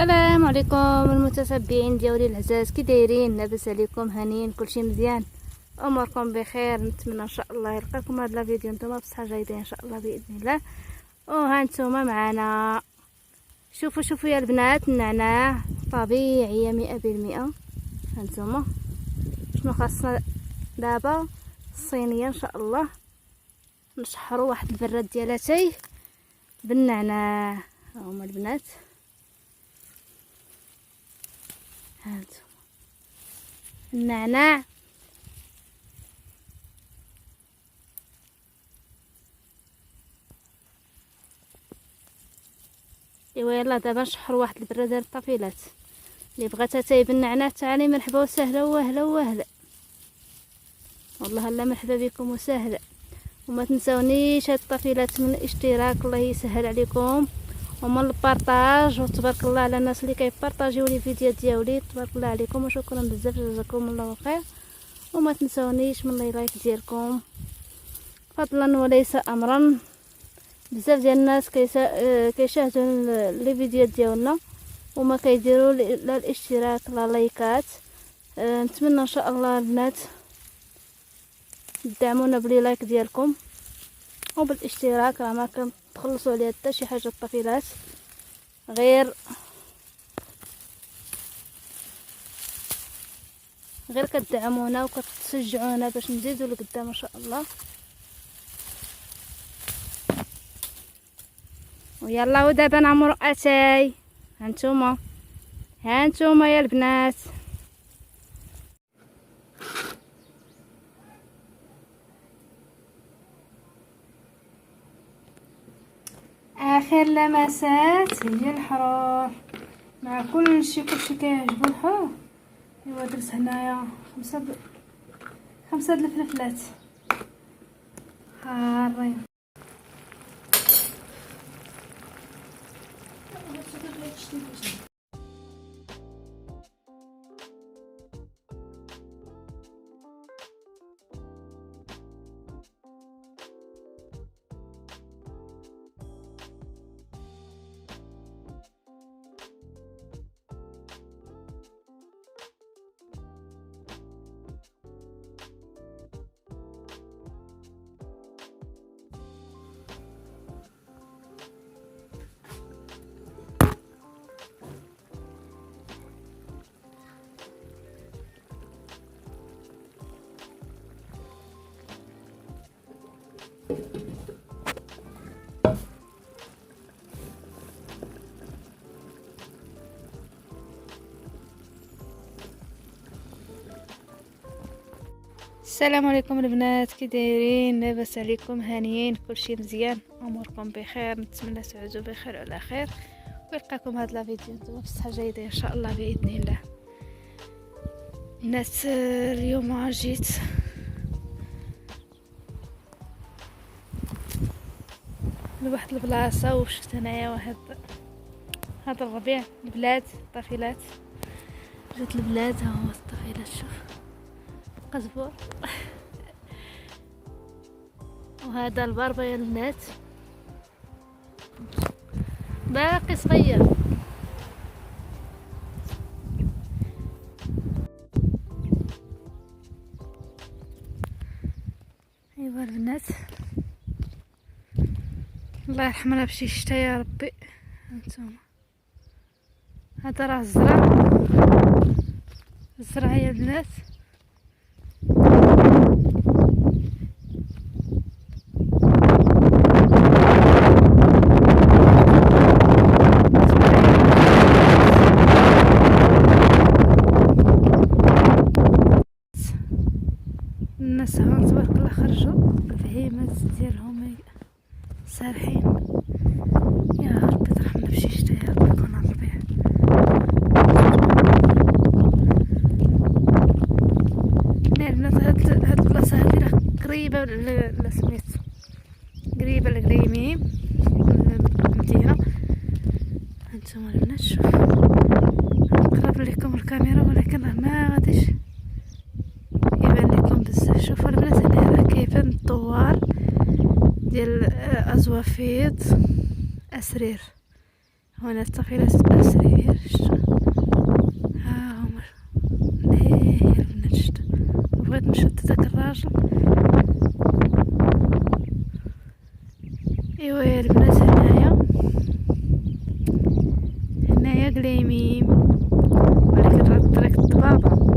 السلام عليكم المتتبعين ديالي العزاز، كي دايرين؟ لاباس عليكم؟ هانيين؟ كلشي مزيان؟ اموركم بخير؟ نتمنى ان شاء الله يلقاكم هذا الفيديو نتوما بصحه جيده ان شاء الله باذن الله. وها نتوما معنا، شوفوا يا البنات، النعناع طبيعيه 100%. هانتوما شنو خاصنا دابا؟ الصينيه ان شاء الله نشحروا واحد البراد ديال اتاي بالنعناع. هما البنات، هانتو النعناع ايوا. يلا دابا نشحروا واحد البره ديال الطفيلات. اللي بغات اتاي بالنعناع تعالي، مرحبا وسهلا وهلا والله لا مرحبا بكم وسهلا. وما تنساونيش هاد الطفيلات من الاشتراك، الله يسهل عليكم، ومن البارطاج، وتبارك الله على الناس اللي كيبارطاجيو لي الفيديوهات ديالي، تبارك الله عليكم وشكرا بزاف، جزاكم الله خير. وما تنساونيش من لايك ديالكم فضلا وليس امرا. بزاف ديال الناس كيشاهدوا لي فيديوهات ديالنا وما كيديروا لا الاشتراك لا لايكات. نتمنى ان شاء الله البنات تدعمونا بلي لايك ديالكم وبالاشتراك، راه ما كنتخلصوا عليها حتى شي حاجه الطفيلات، غير كتدعمونا وكتشجعونا باش نزيدوا لقدام ان شاء الله. ويلا ودابا نعمروا اتاي. هانتوما يا البنات، اخر لمسات هي الحرور مع كلشي كيعجبو الحرور. ايوا درت هنايا خمسة د الفلفلات حارين. السلام عليكم البنات، كي دايرين؟ لاباس عليكم؟ هانيين؟ كلشي مزيان؟ اموركم بخير؟ نتمنى تعودوا بخير وعلى خير، ويلقاكم هذا الفيديو نتوما بصحه جيده ان شاء الله باذن الله. الناس اليوم جيت لواحد البلاصه وشفت هنايا واحد هذا الربيع البلاد الطفيلات. جات البلاد، ها هو الطفيلات، شوف قزبور وهذا البربه يا البنات باقي صغير. ايوا البنات، الله يرحمنا بشي شتا يا ربي. هانتوما هذا راه الزرع يا البنات. الناس هون تبارك الله خرجوا البهيمات ديالهم سارحين. يا ربي ترحمنا بشي شتا يا ربي، كون الربيع. البنات هاد البلاصه هادي راه قريبه لسميت قريبه لقريميم المدينه. هانتوما البنات، شوف نقرب لكم الكاميرا ولكن راه ما غاديش يبان لكم بزاف. شوفوا البنات، هنا راه كيبان الدوار ديال ازوافيط اسرير. هنا الطفيلات السرير ها هما ليه البنات شتا بغيت نشد داك الراجل. ايوا يا البنات هنايا قليميم ولكن راه طريق الضبابة